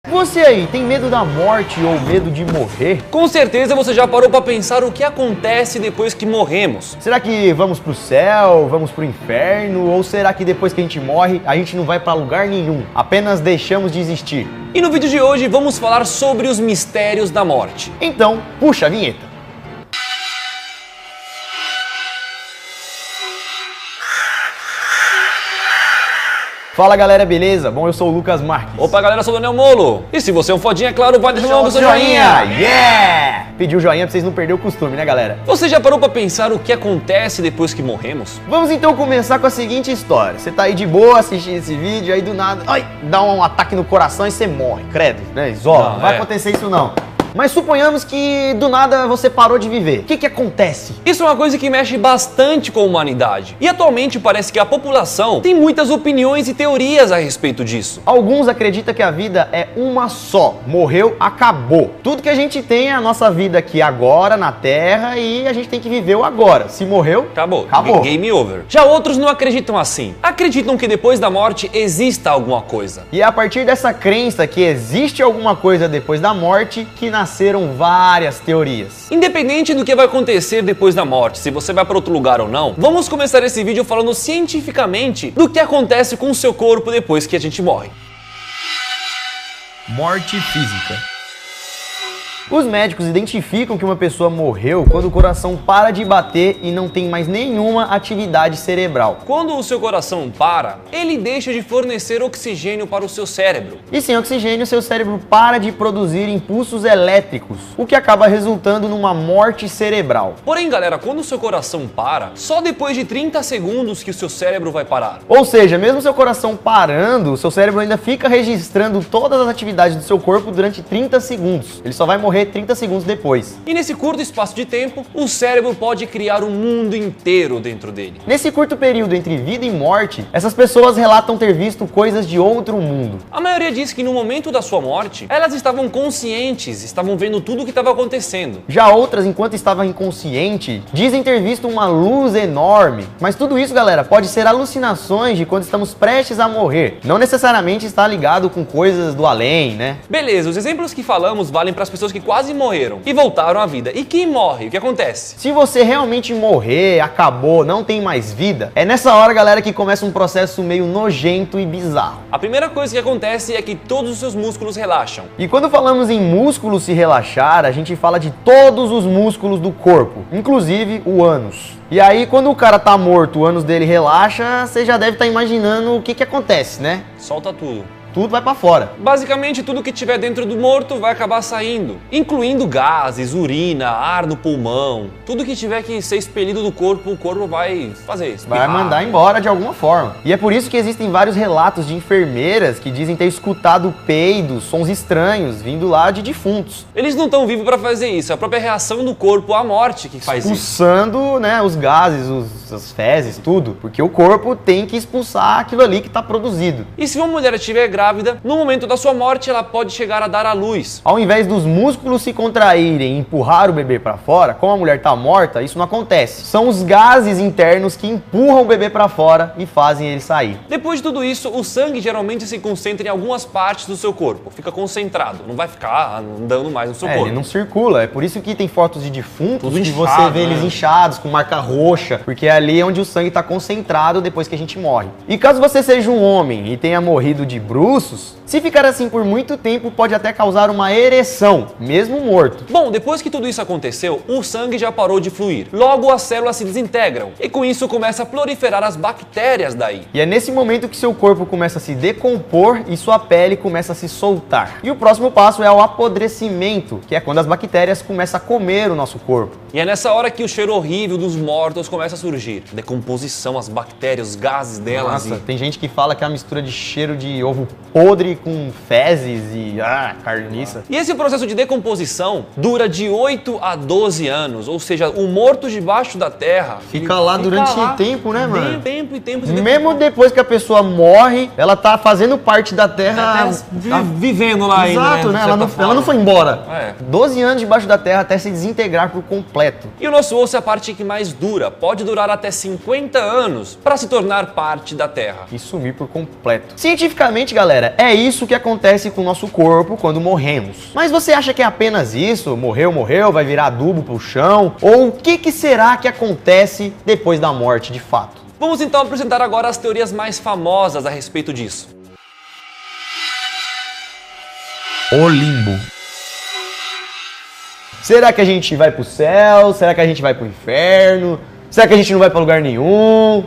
Você aí, tem medo da morte ou medo de morrer? Com certeza você já parou para pensar o que acontece depois que morremos. Será que vamos pro céu, vamos pro inferno? Ou será que depois que a gente morre, a gente não vai pra lugar nenhum? Apenas deixamos de existir? E no vídeo de hoje vamos falar sobre os mistérios da morte. Então, puxa a vinheta. Fala galera, beleza? Bom, eu sou o Lucas Marques. Opa galera, eu sou o Daniel Molo. E se você é um fodinha, é claro, vai deixar o seu joinha. Yeah! Pediu joinha pra vocês não perderem o costume, né galera? Você já parou pra pensar o que acontece depois que morremos? Vamos então começar com a seguinte história. Você tá aí de boa assistindo esse vídeo, aí do nada, ai, dá um ataque no coração e você morre. Credo, né? Isola, não vai acontecer isso não. Mas suponhamos que do nada você parou de viver. O que acontece? Isso é uma coisa que mexe bastante com a humanidade. E atualmente parece que a população tem muitas opiniões e teorias a respeito disso. Alguns acreditam que a vida é uma só. Morreu, acabou. Tudo que a gente tem é a nossa vida aqui agora, na Terra, e a gente tem que viver o agora. Se morreu, acabou. Acabou. Game over. Já outros não acreditam assim. Acreditam que depois da morte exista alguma coisa. E é a partir dessa crença que existe alguma coisa depois da morte que nasceram várias teorias. Independente do que vai acontecer depois da morte, se você vai para outro lugar ou não, vamos começar esse vídeo falando cientificamente do que acontece com o seu corpo depois que a gente morre. Morte física. Os médicos identificam que uma pessoa morreu quando o coração para de bater e não tem mais nenhuma atividade cerebral. Quando o seu coração para, ele deixa de fornecer oxigênio para o seu cérebro. E sem oxigênio, seu cérebro para de produzir impulsos elétricos, o que acaba resultando numa morte cerebral. Porém, galera, quando o seu coração para, só depois de 30 segundos que o seu cérebro vai parar. Ou seja, mesmo seu coração parando, o seu cérebro ainda fica registrando todas as atividades do seu corpo durante 30 segundos. Ele só vai morrer 30 segundos depois. E nesse curto espaço de tempo, o cérebro pode criar um mundo inteiro dentro dele. Nesse curto período entre vida e morte, essas pessoas relatam ter visto coisas de outro mundo. A maioria diz que no momento da sua morte, elas estavam conscientes, estavam vendo tudo o que estava acontecendo. Já outras, enquanto estavam inconsciente, dizem ter visto uma luz enorme. Mas tudo isso, galera, pode ser alucinações de quando estamos prestes a morrer. Não necessariamente está ligado com coisas do além, né? Beleza, os exemplos que falamos valem para as pessoas que quase morreram e voltaram à vida. E quem morre? O que acontece? Se você realmente morrer, acabou, não tem mais vida, é nessa hora, galera, que começa um processo meio nojento e bizarro. A primeira coisa que acontece é que todos os seus músculos relaxam. E quando falamos em músculos se relaxar, a gente fala de todos os músculos do corpo, inclusive o ânus. E aí, quando o cara tá morto, o ânus dele relaxa, você já deve estar imaginando o que acontece, né? Solta tudo. Tudo vai pra fora. Basicamente, tudo que tiver dentro do morto vai acabar saindo, incluindo gases, urina, ar no pulmão. Tudo que tiver que ser expelido do corpo, o corpo vai fazer isso. Vai mandar embora de alguma forma. E é por isso que existem vários relatos de enfermeiras que dizem ter escutado peidos, sons estranhos, vindo lá de defuntos. Eles não estão vivos pra fazer isso, é a própria reação do corpo à morte que faz isso. Expulsando, né, os gases, as fezes, tudo. Porque o corpo tem que expulsar aquilo ali que tá produzido. E se uma mulher estiver grávida, no momento da sua morte, ela pode chegar a dar à luz. Ao invés dos músculos se contraírem e empurrar o bebê para fora, como a mulher está morta, isso não acontece. São os gases internos que empurram o bebê para fora e fazem ele sair. Depois de tudo isso, o sangue geralmente se concentra em algumas partes do seu corpo. Fica concentrado, não vai ficar andando mais no seu corpo. Ele não circula. É por isso que tem fotos de defuntos Tudo que inchado, você vê eles inchados, com marca roxa, porque é ali onde o sangue está concentrado depois que a gente morre. E caso você seja um homem e tenha morrido de bruços, se ficar assim por muito tempo, pode até causar uma ereção, mesmo morto. Bom, depois que tudo isso aconteceu, o sangue já parou de fluir. Logo, as células se desintegram e com isso começa a proliferar as bactérias daí. E é nesse momento que seu corpo começa a se decompor e sua pele começa a se soltar. E o próximo passo é o apodrecimento, que é quando as bactérias começam a comer o nosso corpo. E é nessa hora que o cheiro horrível dos mortos começa a surgir. Decomposição, as bactérias, os gases delas. Nossa, tem gente que fala que é uma mistura de cheiro de ovo podre com fezes e carniça. E esse processo de decomposição dura de 8 a 12 anos, ou seja, o morto debaixo da terra fica lá durante tempo, né, mano? Tempo e tempo. Mesmo depois que a pessoa morre, ela tá fazendo parte da terra. Vivendo lá ainda. Exato, né? Ela não foi embora. É. 12 anos debaixo da terra até se desintegrar por completo. E o nosso osso é a parte que mais dura, pode durar até 50 anos para se tornar parte da terra. E sumir por completo. Cientificamente, galera, galera, é isso que acontece com o nosso corpo quando morremos. Mas você acha que é apenas isso? Morreu, vai virar adubo pro chão? Ou o que será que acontece depois da morte, de fato? Vamos então apresentar agora as teorias mais famosas a respeito disso. O limbo. Será que a gente vai pro céu? Será que a gente vai pro inferno? Será que a gente não vai pra lugar nenhum?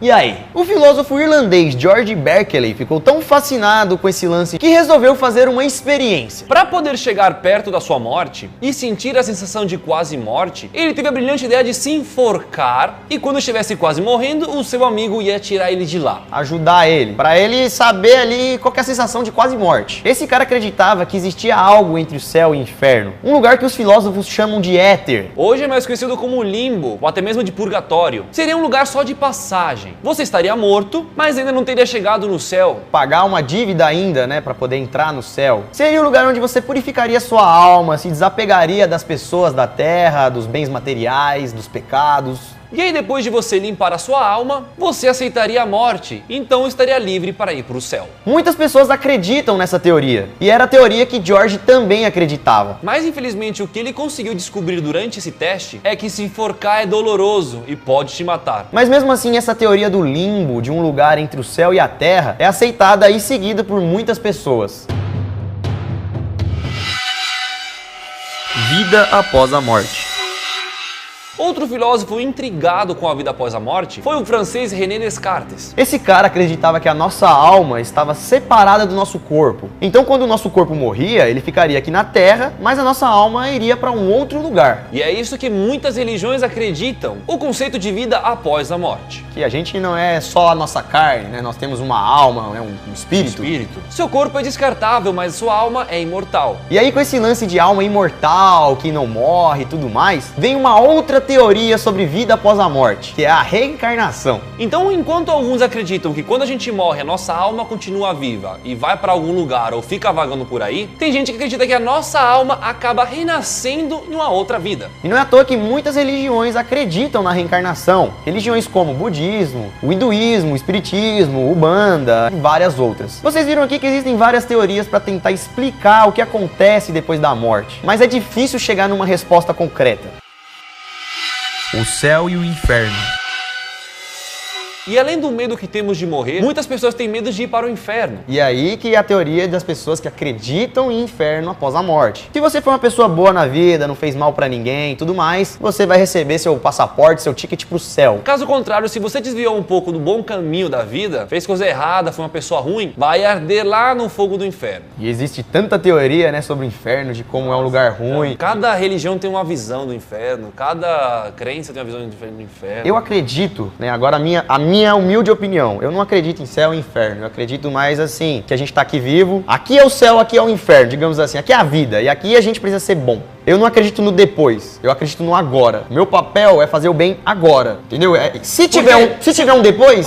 E aí? O filósofo irlandês George Berkeley ficou tão fascinado com esse lance que resolveu fazer uma experiência. Para poder chegar perto da sua morte e sentir a sensação de quase morte, ele teve a brilhante ideia de se enforcar e quando estivesse quase morrendo, o seu amigo ia tirar ele de lá. Ajudar ele, para ele saber ali qual que é a sensação de quase morte. Esse cara acreditava que existia algo entre o céu e o inferno, um lugar que os filósofos chamam de éter. Hoje é mais conhecido como limbo, ou até mesmo de purgatório. Seria um lugar só de passagem. Você estaria morto, mas ainda não teria chegado no céu. Pagar uma dívida ainda, né, para poder entrar no céu. Seria um lugar onde você purificaria sua alma, se desapegaria das pessoas da terra, dos bens materiais, dos pecados. E aí depois de você limpar a sua alma, você aceitaria a morte, então estaria livre para ir para o céu. Muitas pessoas acreditam nessa teoria, e era a teoria que George também acreditava. Mas infelizmente o que ele conseguiu descobrir durante esse teste é que se enforcar é doloroso e pode te matar. Mas mesmo assim essa teoria do limbo, de um lugar entre o céu e a terra, é aceitada e seguida por muitas pessoas. Vida após a morte. Outro filósofo intrigado com a vida após a morte foi o francês René Descartes. Esse cara acreditava que a nossa alma estava separada do nosso corpo. Então quando o nosso corpo morria, ele ficaria aqui na Terra, mas a nossa alma iria para um outro lugar. E é isso que muitas religiões acreditam, o conceito de vida após a morte. Que a gente não é só a nossa carne, né? Nós temos uma alma, né? um espírito. Seu corpo é descartável, mas sua alma é imortal. E aí com esse lance de alma imortal, que não morre e tudo mais, vem uma outra teoria sobre vida após a morte, que é a reencarnação. Então, enquanto alguns acreditam que quando a gente morre, a nossa alma continua viva e vai para algum lugar ou fica vagando por aí, tem gente que acredita que a nossa alma acaba renascendo em uma outra vida. E não é à toa que muitas religiões acreditam na reencarnação. Religiões como o budismo, o hinduísmo, o espiritismo, o Umbanda e várias outras. Vocês viram aqui que existem várias teorias para tentar explicar o que acontece depois da morte, mas é difícil chegar numa resposta concreta. O céu e o inferno. E além do medo que temos de morrer, muitas pessoas têm medo de ir para o inferno. E aí que é a teoria das pessoas que acreditam em inferno após a morte. Se você for uma pessoa boa na vida, não fez mal pra ninguém e tudo mais, você vai receber seu passaporte, seu ticket pro céu. Caso contrário, se você desviou um pouco do bom caminho da vida, fez coisa errada, foi uma pessoa ruim, vai arder lá no fogo do inferno. E existe tanta teoria, né, sobre o inferno, de como é um lugar ruim. Cada religião tem uma visão do inferno, cada crença tem uma visão do inferno. Eu acredito, né, agora a minha humilde opinião, eu não acredito em céu e inferno, eu acredito mais assim, que a gente tá aqui vivo, aqui é o céu, aqui é o inferno, digamos assim, aqui é a vida, e aqui a gente precisa ser bom. Eu não acredito no depois, eu acredito no agora. Meu papel é fazer o bem agora, entendeu? Se tiver um depois,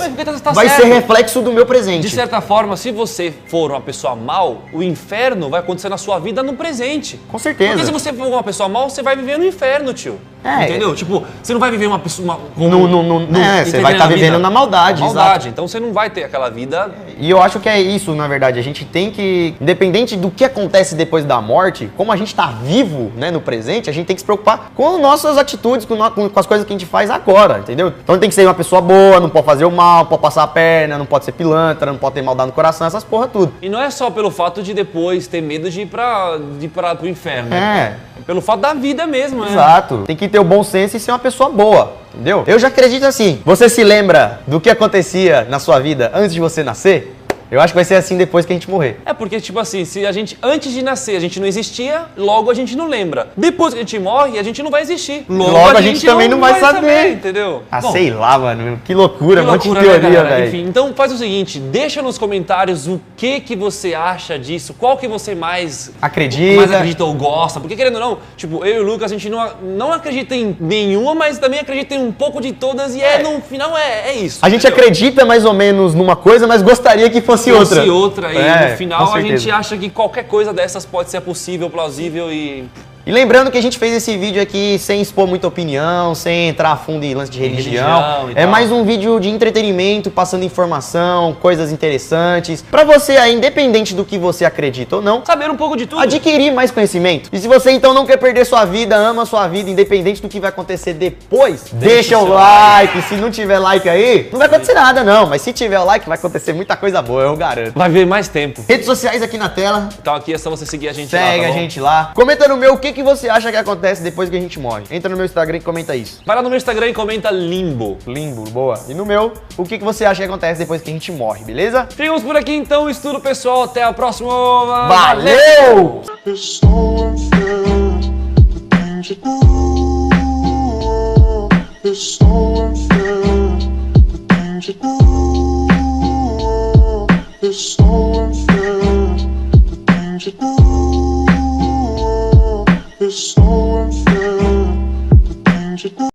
vai ser reflexo do meu presente. De certa forma, se você for uma pessoa mal, o inferno vai acontecer na sua vida no presente. Com certeza. Porque se você for uma pessoa mal, você vai viver no inferno, tio. Entendeu? Tipo, você não vai viver uma pessoa... você vai estar vivendo na maldade, exato. Então você não vai ter aquela vida... E eu acho que é isso, na verdade. A gente tem que, independente do que acontece depois da morte, como a gente tá vivo, né, no presente, a gente tem que se preocupar com nossas atitudes, com as coisas que a gente faz agora, entendeu? Então tem que ser uma pessoa boa, não pode fazer o mal, não pode passar a perna, não pode ser pilantra, não pode ter maldade no coração, essas porra tudo. E não é só pelo fato de depois ter medo de ir pro inferno. É pelo fato da vida mesmo, né? Exato. Tem que ter o bom senso e ser uma pessoa boa, entendeu? Eu já acredito assim. Você se lembra do que acontecia na sua vida antes de você nascer? Eu acho que vai ser assim depois que a gente morrer. É porque, tipo assim, se a gente, antes de nascer, a gente não existia, logo a gente não lembra. Depois que a gente morre, a gente não vai existir. Logo a gente também não vai saber. Entendeu? Bom, sei lá, mano. Que loucura, um monte de teoria, velho. Enfim, então faz o seguinte, deixa nos comentários o que você acha disso, qual que você mais acredita ou gosta. Porque, querendo ou não, tipo, eu e o Lucas, a gente não acredita em nenhuma, mas também acredita em um pouco de todas e no final é isso. A gente acredita mais ou menos numa coisa, mas gostaria que fosse outra. E no final a gente acha que qualquer coisa dessas pode ser possível, plausível e E lembrando que a gente fez esse vídeo aqui sem expor muita opinião, sem entrar a fundo em lance de religião. É mais um vídeo de entretenimento, passando informação, coisas interessantes, pra você aí, independente do que você acredita ou não, saber um pouco de tudo, adquirir mais conhecimento. E se você então não quer perder sua vida, ama sua vida, independente do que vai acontecer depois, deixa o like. Se não tiver like aí, não vai acontecer nada não, mas se tiver o like vai acontecer muita coisa boa, eu garanto. Vai ver mais tempo. Redes sociais aqui na tela. Então aqui é só você seguir a gente lá, Segue a gente lá. Comenta no meu o que você acha que acontece depois que a gente morre. Entra no meu Instagram e comenta isso. Vai lá no meu Instagram e comenta limbo. Limbo, boa. E no meu, o que você acha que acontece depois que a gente morre, beleza? Ficamos por aqui então, estudo pessoal. Até a próxima. Valeu! It's so unfair, the things you do.